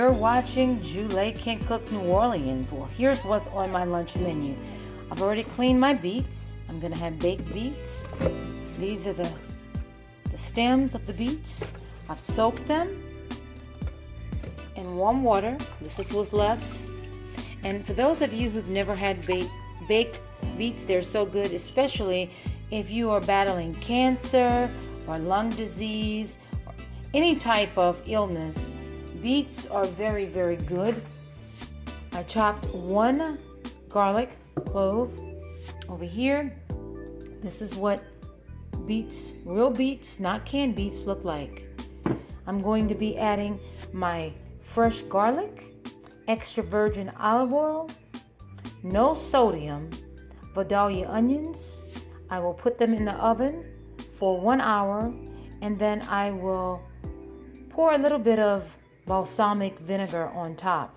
You're watching JuLa Can Cook New Orleans. Well, here's what's on my lunch menu. I've already cleaned my beets. I'm gonna have baked beets. These are the stems of the beets. I've soaked them in warm water. This is what's left. And for those of you who've never had baked beets, they're so good, especially if you are battling cancer or lung disease or any type of illness. Beets are very, very good. I chopped one garlic clove over here. This is what beets, real beets, not canned beets, look like. I'm going to be adding my fresh garlic, extra virgin olive oil, no sodium, Vidalia onions. I will put them in the oven for 1 hour, and then I will pour a little bit of balsamic vinegar on top.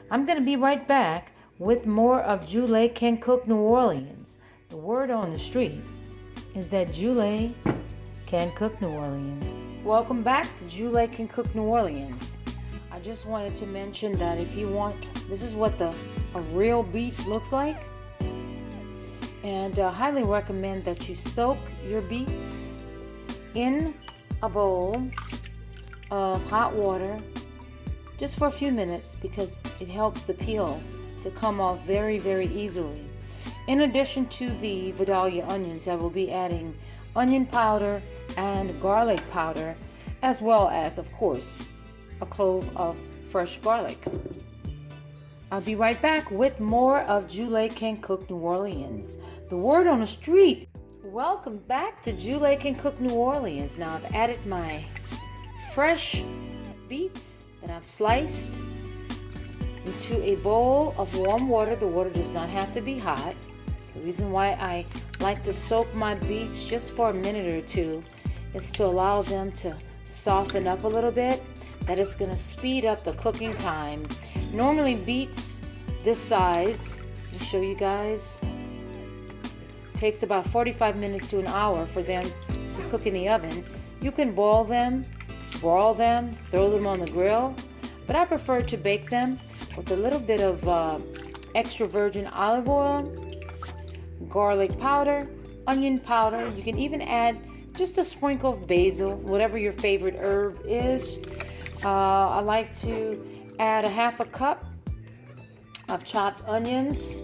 I'm going to be right back with more of JuLa Can Cook New Orleans. The word on the street is that JuLa Can Cook New Orleans. Welcome back to JuLa Can Cook New Orleans. I just wanted to mention that if you want, this is what a real beet looks like. And I highly recommend that you soak your beets in a bowl of hot water just for a few minutes, because it helps the peel to come off very, very easily. In addition to the Vidalia onions, I will be adding onion powder and garlic powder, as well as, of course, a clove of fresh garlic. I'll be right back with more of JuLa Can Cook New Orleans. The word on the street. Welcome back to JuLa Can Cook New Orleans. Now I've added my fresh beets that I've sliced into a bowl of warm water. The water does not have to be hot. The reason why I like to soak my beets just for a minute or two is to allow them to soften up a little bit. That is going to speed up the cooking time. Normally beets this size, let me show you guys, takes about 45 minutes to an hour for them to cook in the oven. You can boil them, broil them, throw them on the grill, but I prefer to bake them with a little bit of extra virgin olive oil, garlic powder, onion powder. You can even add just a sprinkle of basil, whatever your favorite herb is. I like to add a half a cup of chopped onions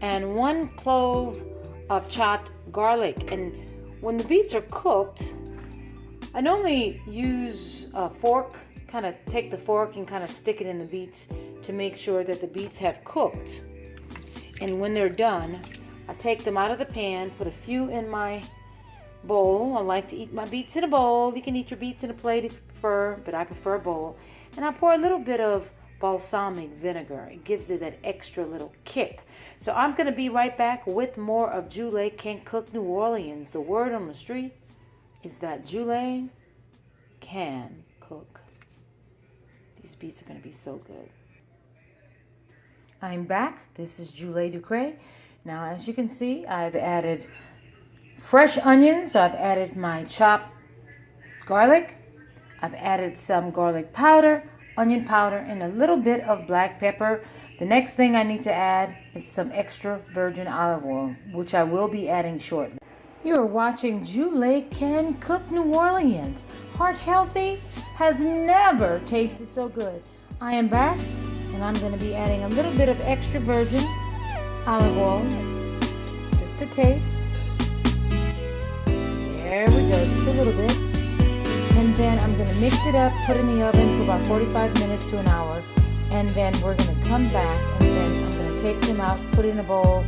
and 1 clove of chopped garlic. And when the beets are cooked, I normally use a fork, kind of take the fork and kind of stick it in the beets to make sure that the beets have cooked. And when they're done, I take them out of the pan, put a few in my bowl. I like to eat my beets in a bowl. You can eat your beets in a plate if you prefer, but I prefer a bowl. And I pour a little bit of balsamic vinegar. It gives it that extra little kick. So I'm going to be right back with more of JuLa Can Cook New Orleans. The word on the street is that JuLa can cook. These beets are going to be so good. I'm back. This is JuLa Ducray. Now, as you can see, I've added fresh onions. I've added my chopped garlic. I've added some garlic powder, onion powder, and a little bit of black pepper. The next thing I need to add is some extra virgin olive oil, which I will be adding shortly. You're watching JuLa Can Cook New Orleans. Heart healthy has never tasted so good. I am back, and I'm going to be adding a little bit of extra virgin olive oil, just a taste. There we go, just a little bit. And then I'm going to mix it up, put it in the oven for about 45 minutes to an hour. And then we're going to come back, and then I'm going to take some out, put it in a bowl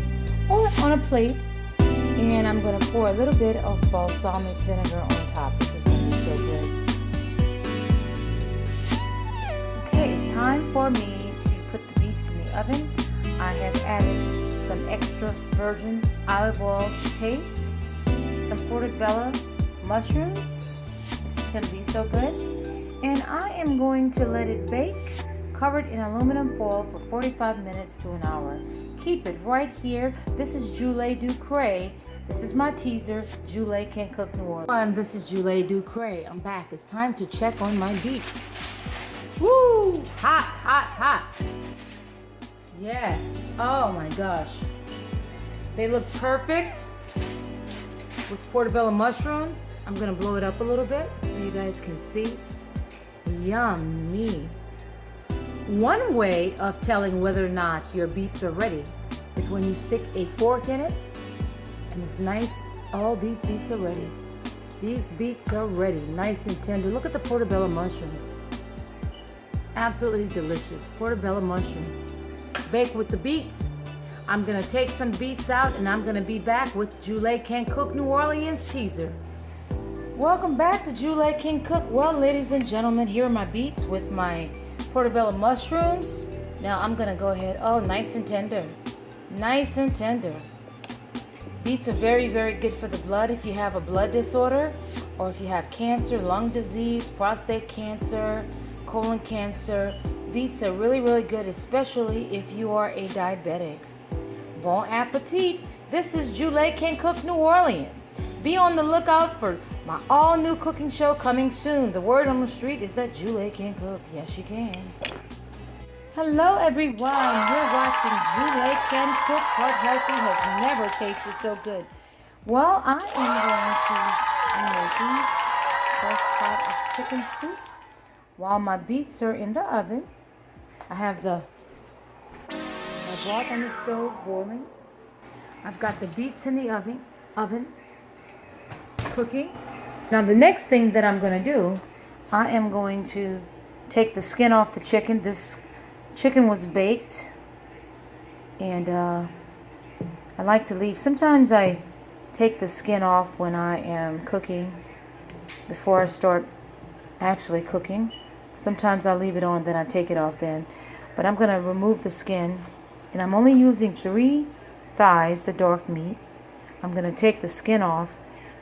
or on a plate. And I'm going to pour a little bit of balsamic vinegar on top. This is going to be so good. Okay, it's time for me to put the beets in the oven. I have added some extra virgin olive oil to taste, some portobello mushrooms. This is going to be so good. And I am going to let it bake, covered in aluminum foil, for 45 minutes to an hour. Keep it right here. This is JuLa Ducray. This is my teaser, JuLa Can Cook New Orleans. This is JuLa Ducray. I'm back. It's time to check on my beets. Woo! Hot, hot, hot. Yes. Oh my gosh. They look perfect with portobello mushrooms. I'm gonna blow it up a little bit so you guys can see. Yummy. One way of telling whether or not your beets are ready is when you stick a fork in it and it's nice. All these beets are ready. These beets are ready, nice and tender. Look at the portobello mushrooms. Absolutely delicious. Portobello mushroom. Baked with the beets. I'm gonna take some beets out and I'm gonna be back with JuLa Can Cook New Orleans teaser. Welcome back to JuLa Can Cook. Well, ladies and gentlemen, here are my beets with my portobello mushrooms. Now I'm gonna go ahead. Oh, nice and tender. Nice and tender. Beets are very, very good for the blood if you have a blood disorder or if you have cancer, lung disease, prostate cancer, colon cancer. Beets are really, really good, especially if you are a diabetic. Bon appetit. This is JuLa Can Cook New Orleans. Be on the lookout for my all-new cooking show coming soon. The word on the street is that JuLa can cook. Yes, you can. Hello, everyone. You're watching JuLa Can Cook. Heart healthy has never tasted so good. Well, I am going to be making a fresh pot of chicken soup while my beets are in the oven. I have my broth on the stove boiling. I've got the beets in the oven cooking. Now the next thing that I'm going to do, I am going to take the skin off the chicken. This chicken was baked, and I like to leave. Sometimes I take the skin off when I am cooking before I start actually cooking. Sometimes I leave it on, then I take it off then. But I'm going to remove the skin, and I'm only using 3 thighs, the dark meat. I'm going to take the skin off,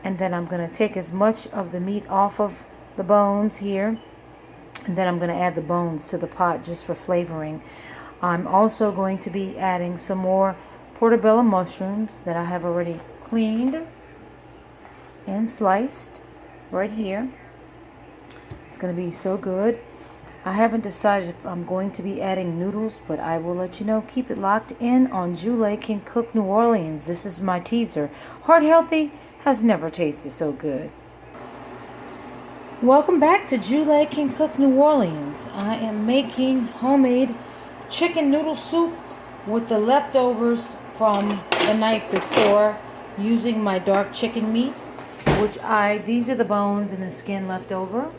and then I'm going to take as much of the meat off of the bones here, and then I'm going to add the bones to the pot just for flavoring. I'm also going to be adding some more portobello mushrooms that I have already cleaned and sliced right here. It's going to be so good. I haven't decided if I'm going to be adding noodles, but I will let you know. Keep it locked in on JuLa Can Cook New Orleans. This is my teaser. Heart healthy has never tasted so good. Welcome back to JuLa Can Cook New Orleans. I am making homemade chicken noodle soup with the leftovers from the night before, using my dark chicken meat, these are the bones and the skin left over.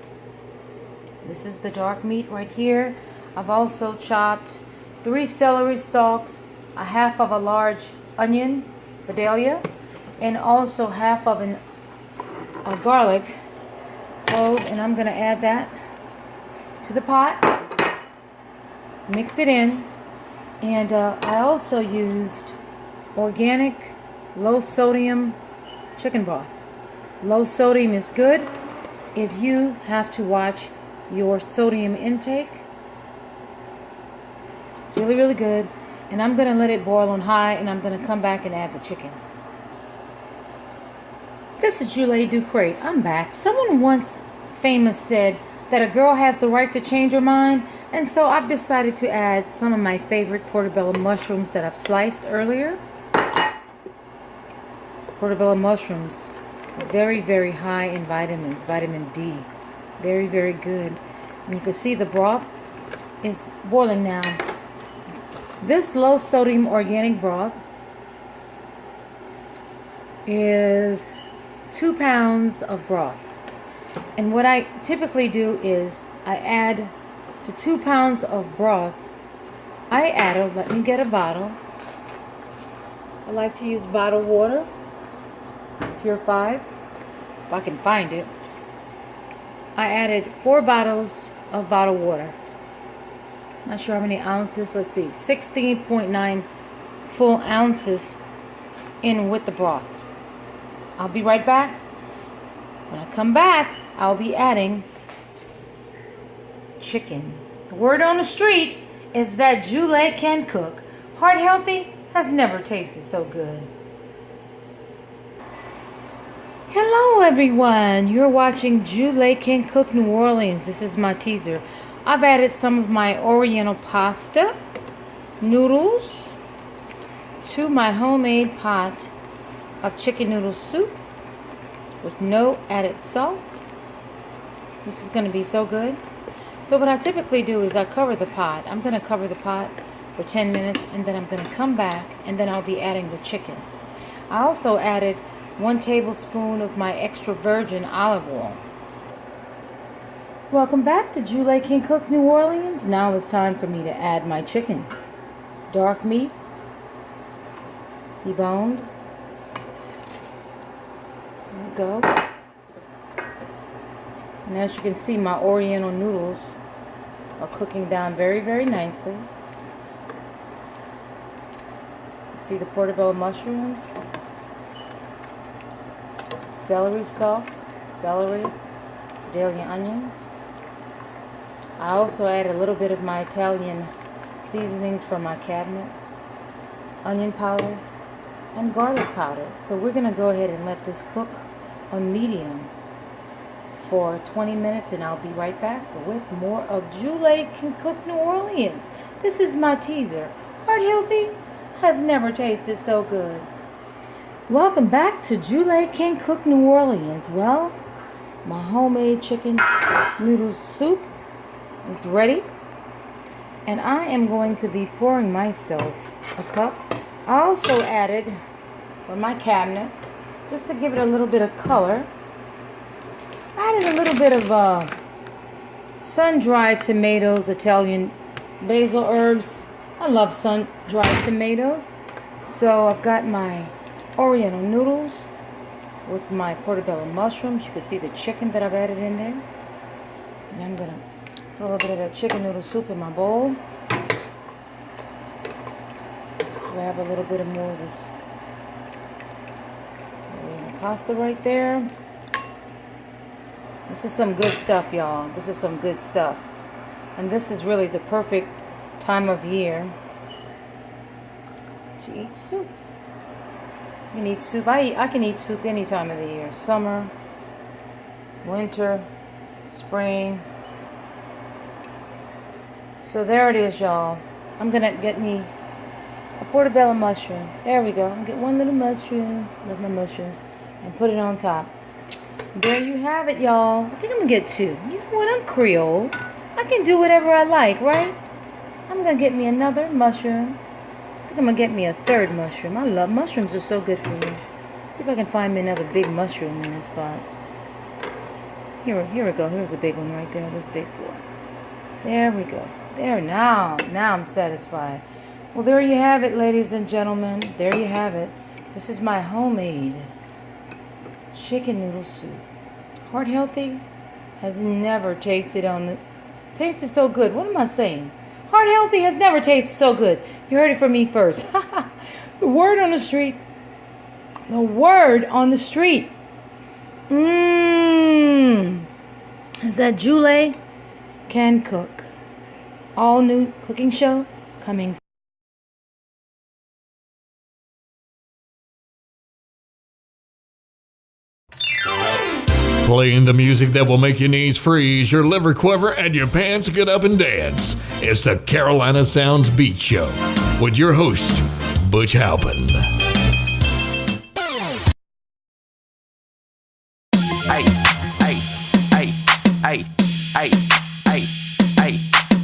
This is the dark meat right here. I've also chopped 3 celery stalks, a half of a large onion, vidalia, and also half of a garlic clove, and I'm going to add that to the pot, mix it in, and I also used organic low sodium chicken broth. Low sodium is good if you have to watch your sodium intake. It's really, really good. And I'm going to let it boil on high, and I'm going to come back and add the chicken. This is JuLa Ducray. I'm back. Someone once famous said that a girl has the right to change her mind, and so I've decided to add some of my favorite portobello mushrooms that I've sliced earlier. Portobello mushrooms are very, very high in vitamins, vitamin D. Very, very good. And you can see the broth is boiling now. This low sodium organic broth is 2 pounds of broth. And what I typically do is I add to 2 pounds of broth, let me get a bottle. I like to use bottled water, purified, if I can find it. I added 4 bottles of bottled water. Not sure how many ounces. Let's see, 16.9 full ounces in with the broth. I'll be right back. When I come back, I'll be adding chicken. The word on the street is that JuLa can cook. Heart healthy has never tasted so good. Hello everyone, you're watching JuLa Can Cook New Orleans. This is my teaser. I've added some of my Oriental pasta noodles to my homemade pot of chicken noodle soup with no added salt. This is going to be so good. So what I typically do is I cover the pot. I'm going to cover the pot for 10 minutes and then I'm going to come back and then I'll be adding the chicken. I also added 1 tablespoon of my extra virgin olive oil. Welcome back to JuLa Can Cook New Orleans. Now it's time for me to add my chicken. Dark meat, deboned. There we go. And as you can see, my Oriental noodles are cooking down very, very nicely. See the portobello mushrooms, celery stalks, celery, Italian onions. I also added a little bit of my Italian seasonings from my cabinet, onion powder, and garlic powder. So we're going to go ahead and let this cook on medium for 20 minutes and I'll be right back with more of JuLa Can Cook New Orleans. This is my teaser. Heart healthy has never tasted so good. Welcome back to JuLa Can Cook New Orleans. Well, my homemade chicken noodle soup is ready. And I am going to be pouring myself a cup. I also added from my cabinet, just to give it a little bit of color, I added a little bit of sun-dried tomatoes, Italian basil herbs. I love sun-dried tomatoes. So I've got my Oriental noodles with my portobello mushrooms. You can see the chicken that I've added in there. And I'm going to put a little bit of that chicken noodle soup in my bowl. Grab a little bit of more of this Oriental pasta right there. This is some good stuff, y'all. This is some good stuff. And this is really the perfect time of year to eat soup. You can eat soup. I can eat soup any time of the year. Summer, winter, spring. So there it is, y'all. I'm going to get me a portobello mushroom. There we go. I'm going to get one little mushroom. Love my mushrooms. And put it on top. There you have it, y'all. I think I'm going to get 2. You know what? I'm Creole. I can do whatever I like, right? I'm going to get me another mushroom. I think I'm going to get me a 3rd mushroom. I love mushrooms. Are so good for me. See if I can find me another big mushroom in this pot. Here we go. Here's a big one right there. This big boy. There we go. There, now I'm satisfied. Well, there you have it, ladies and gentlemen. There you have it. This is my homemade chicken noodle soup. Heart healthy has never tasted so good. What am I saying? Heart healthy has never tasted so good. You heard it from me first. The word on the street. The word on the street. Is that JuLa Can Cook. All new cooking show coming. Playing the music that will make your knees freeze, your liver quiver, and your pants get up and dance. It's the Carolina Sounds Beat Show with your host, Butch Halpin. Hey, hey, hey, hey, hey, hey, hey, hey,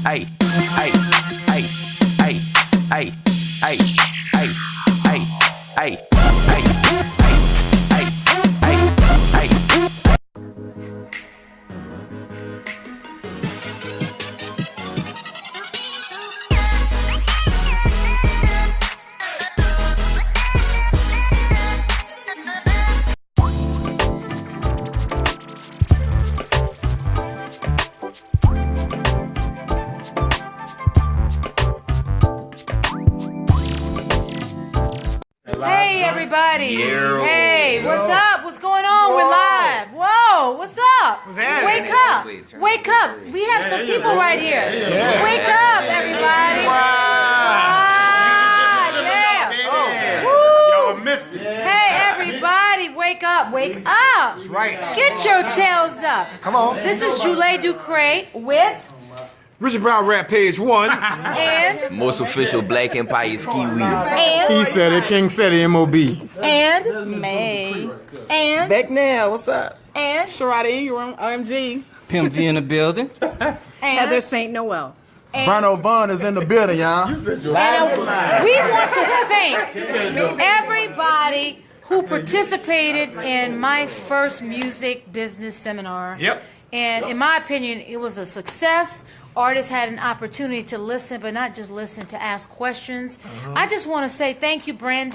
hey, hey, hey, hey, hey, hey, hey, hey. Hey everybody! Hey, what's up? What's going on? We're live. Whoa, what's up? Wake up! Wake up! We have some people right here. Wake up, everybody! Yeah! Y'all missed it. Hey everybody! Wake up! Wake up! That's right. Get your tails up. Come on. This is JuLa Ducray with Richard Brown Rap Page 1. And Most official Black Empire Ski-Wheel. and He said it, King said it, M.O.B. and May. and Back now, what's up? and Sharada Ingram, OMG. Pimp V in the building. Heather St. Noel. Verno Vaughn is in the building, y'all. we want to thank everybody who participated in my first music business seminar. Yep. And in my opinion, it was a success. Artists had an opportunity to listen, but not just listen, to ask questions. I just want to say thank you, Brandon.